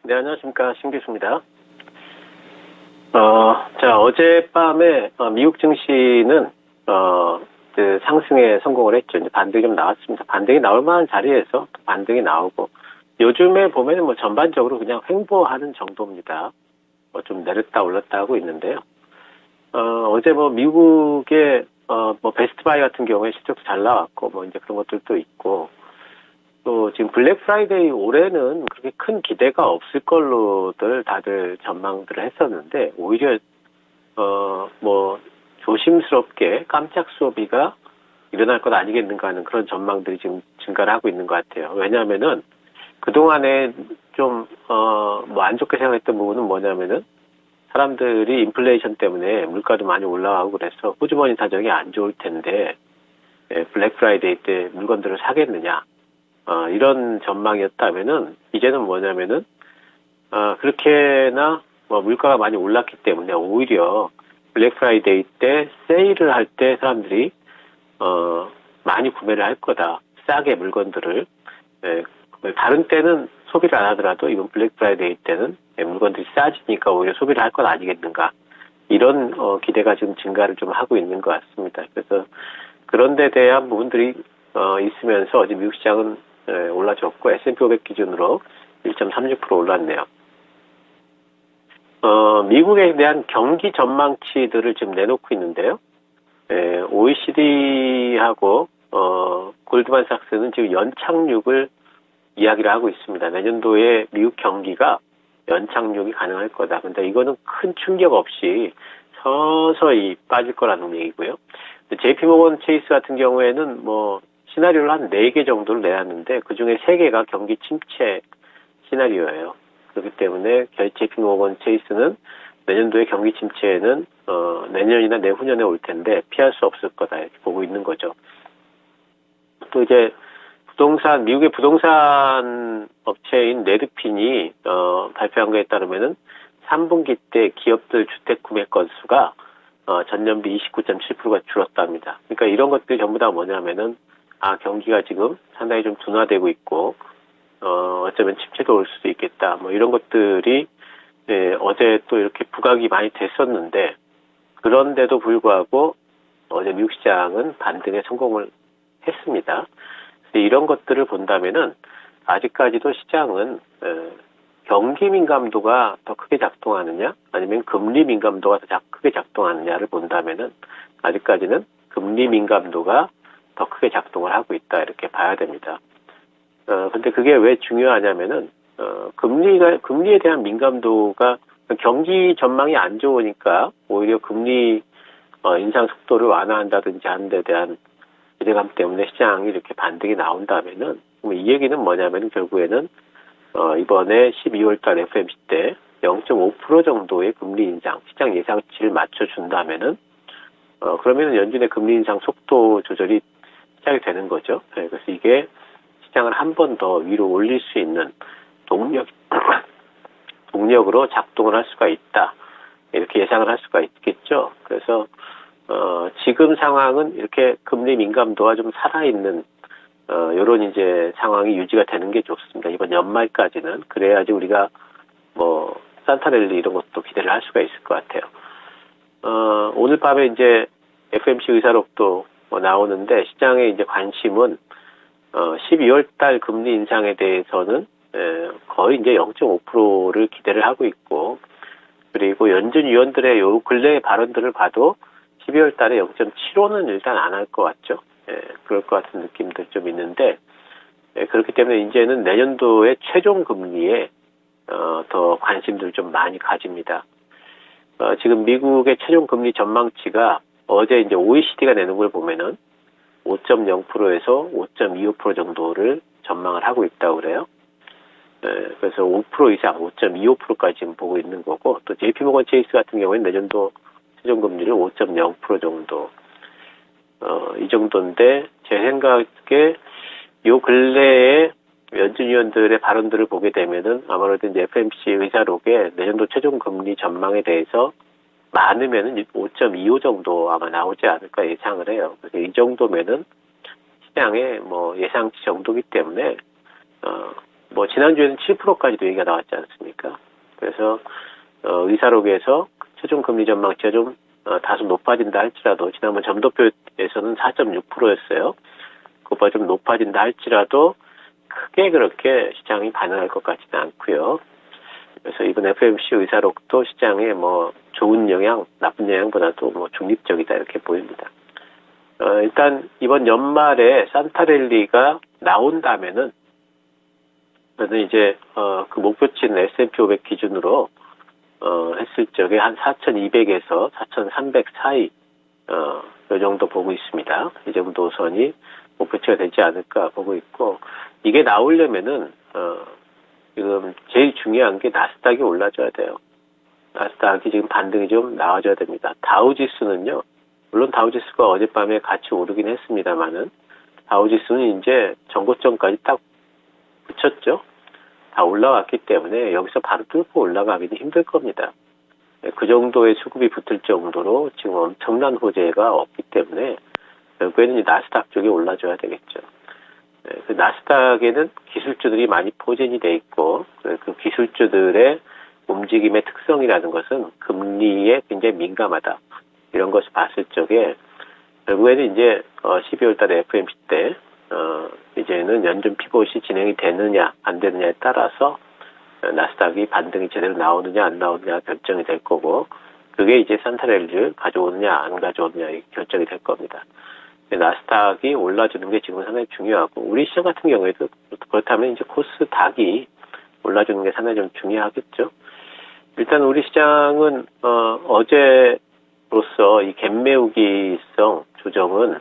네, 안녕하십니까. 신 교수입니다. 자, 어젯밤에, 미국 증시는, 상승에 성공을 했죠. 이제 반등이 좀 나왔습니다. 반등이 나올 만한 자리에서 또 반등이 나오고, 요즘에 보면은 뭐 전반적으로 그냥 횡보하는 정도입니다. 좀 내렸다 올랐다 하고 있는데요. 어제 뭐 미국의, 베스트바이 같은 경우에 실적도 잘 나왔고, 뭐 이제 그런 것들도 있고, 또 지금 블랙 프라이데이 올해는 그렇게 큰 기대가 없을 걸로들 다들 전망들을 했었는데 오히려 조심스럽게 깜짝 소비가 일어날 것 아니겠는가 하는 그런 전망들이 지금 증가를 하고 있는 것 같아요. 왜냐하면은 그동안에 좀 안 좋게 생각했던 부분은 뭐냐면은 사람들이 인플레이션 때문에 물가도 많이 올라가고 그래서 호주머니 사정이 안 좋을 텐데 블랙 프라이데이 때 물건들을 사겠느냐 이런 전망이었다면은, 이제는 뭐냐면은, 그렇게나, 물가가 많이 올랐기 때문에, 오히려, 블랙 프라이데이 때, 세일을 할 때 사람들이, 많이 구매를 할 거다. 싸게 물건들을. 다른 때는 소비를 안 하더라도, 이번 블랙 프라이데이 때는 물건들이 싸지니까 오히려 소비를 할 것 아니겠는가. 이런, 기대가 지금 증가를 좀 하고 있는 것 같습니다. 그래서, 그런 데 대한 부분들이, 있으면서, 어제 미국 시장은 올라졌고 S&P 500 기준으로 1.36% 올랐네요. 미국에 대한 경기 전망치들을 지금 내놓고 있는데요. OECD하고 골드만삭스는 지금 연착륙을 이야기를 하고 있습니다. 내년도에 미국 경기가 연착륙이 가능할 거다. 근데 이거는 큰 충격 없이 서서히 빠질 거라는 얘기고요. JP모건 체이스 같은 경우에는 시나리오를 한 4개 정도를 내놨는데 그중에 3개가 경기 침체 시나리오예요. 그렇기 때문에 JP모건 체이스는 내년도의 경기 침체는 내년이나 내후년에 올 텐데 피할 수 없을 거다 이렇게 보고 있는 거죠. 또 이제 미국의 부동산 업체인 레드핀이 발표한 거에 따르면은 3분기 때 기업들 주택 구매 건수가 전년비 29.7%가 줄었답니다. 그러니까 이런 것들이 전부 다 뭐냐면은 경기가 지금 상당히 좀 둔화되고 있고, 어쩌면 침체도 올 수도 있겠다. 이런 것들이, 어제 또 이렇게 부각이 많이 됐었는데, 그런데도 불구하고, 어제 미국 시장은 반등에 성공을 했습니다. 이런 것들을 본다면은, 아직까지도 시장은, 경기 민감도가 더 크게 작동하느냐, 아니면 금리 민감도가 더 크게 작동하느냐를 본다면은, 아직까지는 금리 민감도가 더 크게 작동을 하고 있다 이렇게 봐야 됩니다. 근데 그게 왜 중요하냐면은 금리에 대한 민감도가 경기 전망이 안 좋으니까 오히려 금리 인상 속도를 완화한다든지 하는 데 대한 기대감 때문에 시장이 이렇게 반등이 나온다면은 이 얘기는 뭐냐면은 결국에는 이번에 12월 달 FOMC 때 0.5% 정도의 금리 인상 시장 예상치를 맞춰준다면은 그러면은 연준의 금리 인상 속도 조절이 시작이 되는 거죠. 그래서 이게 시장을 한 번 더 위로 올릴 수 있는 동력으로 작동을 할 수가 있다. 이렇게 예상을 할 수가 있겠죠. 그래서 지금 상황은 이렇게 금리 민감도가 좀 살아있는 이런 이제 상황이 유지가 되는 게 좋습니다. 이번 연말까지는 그래야지 우리가 산타랠리 이런 것도 기대를 할 수가 있을 것 같아요. 오늘 밤에 이제 FOMC 의사록도 나오는데 시장의 이제 관심은 12월 달 금리 인상에 대해서는 거의 이제 0.5%를 기대를 하고 있고, 그리고 연준 위원들의 요 근래의 발언들을 봐도 12월 달에 0.75는 일단 안 할 것 같죠. 그럴 것 같은 느낌도 좀 있는데, 그렇기 때문에 이제는 내년도의 최종 금리에 더 관심들 좀 많이 가집니다. 지금 미국의 최종 금리 전망치가 어제 이제 OECD가 내는 걸 보면은 5.0%에서 5.25% 정도를 전망을 하고 있다고 그래요. 그래서 5% 이상, 5.25%까지 지금 보고 있는 거고, 또 JP모건 체이스 같은 경우에는 내년도 최종 금리를 5.0% 정도, 이 정도인데, 제 생각에 요 근래에 연준 위원들의 발언들을 보게 되면은 아무래도 이제 FOMC 의사록에 내년도 최종 금리 전망에 대해서 많으면은 5.25 정도 아마 나오지 않을까 예상을 해요. 그래서 이 정도면은 시장의 예상치 정도기 때문에 뭐 지난주에는 7%까지도 얘기가 나왔지 않습니까? 그래서 의사록에서 최종 금리 전망치가 좀 다소 높아진다 할지라도 지난번 점도표에서는 4.6%였어요. 그것보다 좀 높아진다 할지라도 크게 그렇게 시장이 반응할 것 같지는 않고요. 그래서 이번 FOMC 의사록도 시장에 뭐 좋은 영향, 나쁜 영향보다도 뭐 중립적이다 이렇게 보입니다. 일단 이번 연말에 산타랠리가 나온다면은 저는 이제 그 목표치는 S&P 500 기준으로 했을 적에 한 4,200에서 4,300 사이 이 정도 보고 있습니다. 이 정도 선이 목표치가 되지 않을까 보고 있고, 이게 나오려면은 지금 제일 중요한 게 나스닥이 올라줘야 돼요. 나스닥이 지금 반등이 좀 나와줘야 됩니다. 다우지수는요, 물론 다우지수가 어젯밤에 같이 오르긴 했습니다만은 다우지수는 이제 전고점까지 딱 붙였죠. 다 올라왔기 때문에 여기서 바로 뚫고 올라가기는 힘들 겁니다. 그 정도의 수급이 붙을 정도로 지금 엄청난 호재가 없기 때문에 결국에는 이 나스닥 쪽에 올라줘야 되겠죠. 그 나스닥에는 기술주들이 많이 포진이 돼 있고, 그 기술주들의 움직임의 특성이라는 것은 금리에 굉장히 민감하다. 이런 것을 봤을 적에 결국에는 이제 12월 달에 FOMC 때 이제는 연준 피봇이 진행이 되느냐 안 되느냐에 따라서 나스닥이 반등이 제대로 나오느냐 안 나오느냐 결정이 될 거고, 그게 이제 산타랠리를 가져오느냐 안 가져오느냐 결정이 될 겁니다. 나스닥이 올라주는 게 지금 상당히 중요하고, 우리 시장 같은 경우에도 그렇다면 이제 코스닥이 올라주는 게 상당히 좀 중요하겠죠. 일단 우리 시장은 어제로서 이 갭매우기성 조정은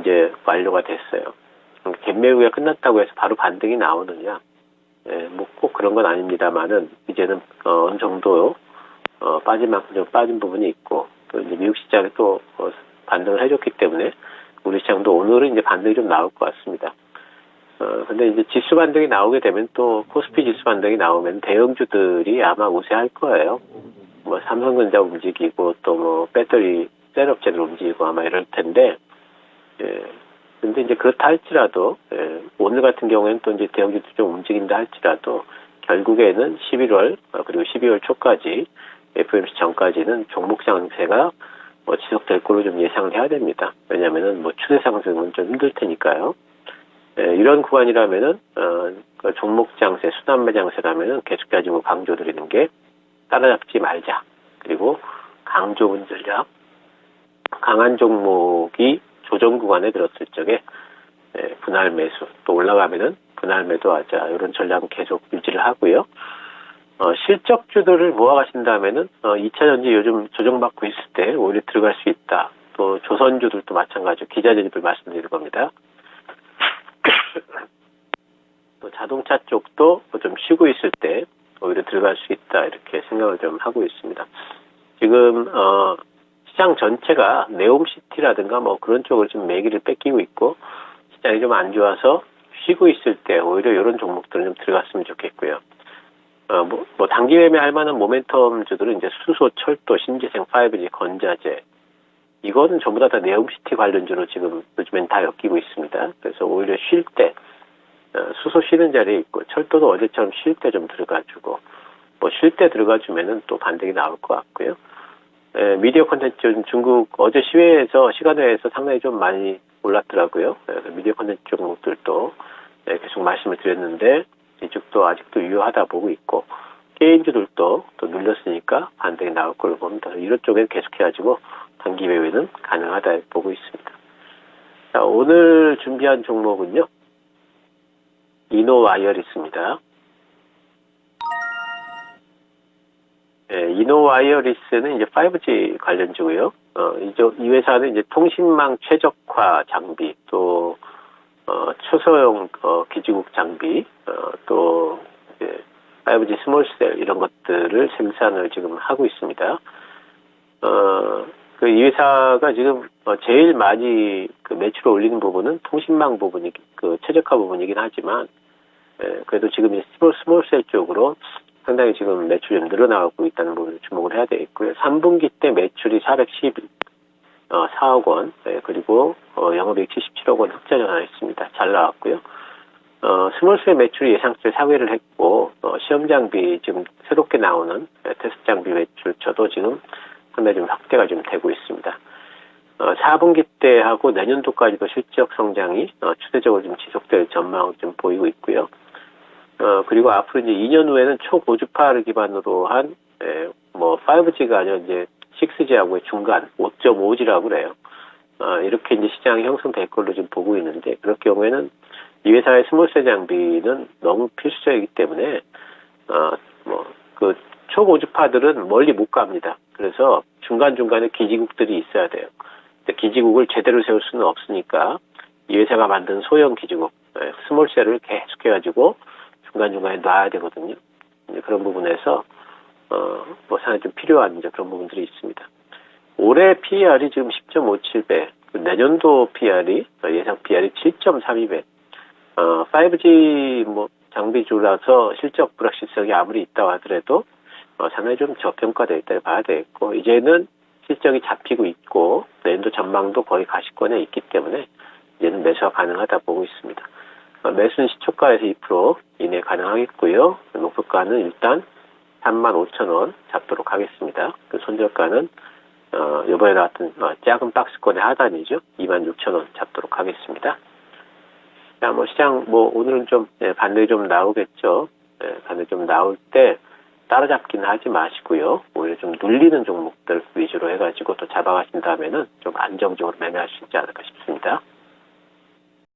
이제 완료가 됐어요. 갭매우기가 끝났다고 해서 바로 반등이 나오느냐? 뭐 꼭 그런 건 아닙니다만은 이제는 어느 정도 빠진 만큼 좀 빠진 부분이 있고, 또 이제 미국 시장이 또 반등을 해줬기 때문에 우리 시장도 오늘은 이제 반등이 좀 나올 것 같습니다. 근데 이제 지수 반등이 나오게 되면 또 코스피 지수 반등이 나오면 대형주들이 아마 우세할 거예요. 뭐 삼성전자 움직이고 또 뭐 배터리 셀업체들 움직이고 아마 이럴 텐데, 근데 이제 그렇다 할지라도, 오늘 같은 경우에는 또 이제 대형주도 좀 움직인다 할지라도 결국에는 11월 그리고 12월 초까지 FOMC 전까지는 종목 장세가 지속될 걸로 좀 예상을 해야 됩니다. 왜냐면은 뭐 추세 상승은 좀 힘들 테니까요. 이런 구간이라면은 그 종목 장세, 순환매 장세라면은 계속 가지고 강조드리는 게 따라잡지 말자. 그리고 강조분 전략, 강한 종목이 조정 구간에 들었을 적에 분할 매수, 또 올라가면은 분할 매도하자. 이런 전략은 계속 유지를 하고요. 실적주들을 모아가신다면은 2차전지 요즘 조정받고 있을 때 오히려 들어갈 수 있다. 또 조선주들도 마찬가지로 기자재들 말씀드릴 겁니다. 또 자동차 쪽도 좀 쉬고 있을 때 오히려 들어갈 수 있다. 이렇게 생각을 좀 하고 있습니다. 지금 시장 전체가 네옴시티라든가 뭐 그런 쪽으로 좀 매기를 뺏기고 있고, 시장이 좀 안 좋아서 쉬고 있을 때 오히려 이런 종목들은 좀 들어갔으면 좋겠고요. 뭐 단기 매매할 만한 모멘텀주들은 이제 수소, 철도, 신재생, 5G, 건자재, 이거는 전부 다 네옴시티 관련주로 지금 요즘엔 다 엮이고 있습니다. 그래서 오히려 쉴 때 수소 쉬는 자리에 있고, 철도도 어제처럼 쉴 때 좀 들어가주고, 뭐 쉴 때 들어가주면은 또 반등이 나올 것 같고요. 미디어 콘텐츠 중국 어제 시간회에서 상당히 좀 많이 올랐더라고요. 미디어 콘텐츠 종목들도 계속 말씀을 드렸는데 이쪽도 아직도 유효하다 보고 있고, 게임주들도 또 눌렸으니까 반등이 나올 걸로 봅니다. 이런 쪽에 계속해가지고 단기 매매는 가능하다 보고 있습니다. 자, 오늘 준비한 종목은요, 이노와이어리스입니다. 이노와이어리스는 이제 5G 관련주고요. 이 회사는 이제 통신망 최적화 장비, 또 초소형 기지국 장비, 또 이제 5G 스몰셀 이런 것들을 생산을 지금 하고 있습니다. 이 회사가 지금 제일 많이 그 매출을 올리는 부분은 통신망 부분이 그 최적화 부분이긴 하지만, 그래도 지금 이 스몰셀 쪽으로 상당히 지금 매출이 좀 늘어나고 있다는 부분을 주목을 해야 되겠고요. 3분기 때 매출이 4억 원, 그리고 영업이익 77억 원 흑자 전환했습니다. 잘 나왔고요. 스몰셀 매출 예상치를 상회를 했고, 시험 장비 지금 새롭게 나오는 테스트 장비 매출처도 지금 상당히 좀 확대가 좀 되고 있습니다. 4분기 때하고 내년도까지도 실적 성장이 추세적으로 좀 지속될 전망을 좀 보이고 있고요. 그리고 앞으로 이제 2년 후에는 초고주파를 기반으로 한, 5G가 아니라 이제 6G하고의 중간, 5.5G라고 그래요. 이렇게 이제 시장이 형성될 걸로 지금 보고 있는데, 그럴 경우에는 이 회사의 스몰셀 장비는 너무 필수적이기 때문에, 초고주파들은 멀리 못 갑니다. 그래서 중간중간에 기지국들이 있어야 돼요. 근데 기지국을 제대로 세울 수는 없으니까, 이 회사가 만든 소형 기지국, 스몰셀을 계속해가지고 중간중간에 놔야 되거든요. 이제 그런 부분에서, 상당히 좀 필요한 이제 그런 부분들이 있습니다. 올해 PER이 지금 10.57배, 내년도 PER이, 예상 PER이 7.32배, 5G 장비주라서 실적 불확실성이 아무리 있다고 하더라도 상당히 좀 저평가되어 있다고 봐야 되겠고, 이제는 실적이 잡히고 있고 내년도 전망도 거의 가시권에 있기 때문에 이제는 매수가 가능하다 보고 있습니다. 매수는 시초가에서 2% 이내 가능하겠고요. 목표가는 일단 35,000원 잡도록 하겠습니다. 그 손절가는 이번에 나왔던 작은 박스권의 하단이죠. 26,000원 잡도록 하겠습니다. 자, 시장, 오늘은 좀, 반등이 좀 나오겠죠. 반등이 좀 나올 때 따라잡기는 하지 마시고요. 오히려 좀 눌리는 종목들 위주로 해가지고 또 잡아가신 다음에는 좀 안정적으로 매매할 수 있지 않을까 싶습니다.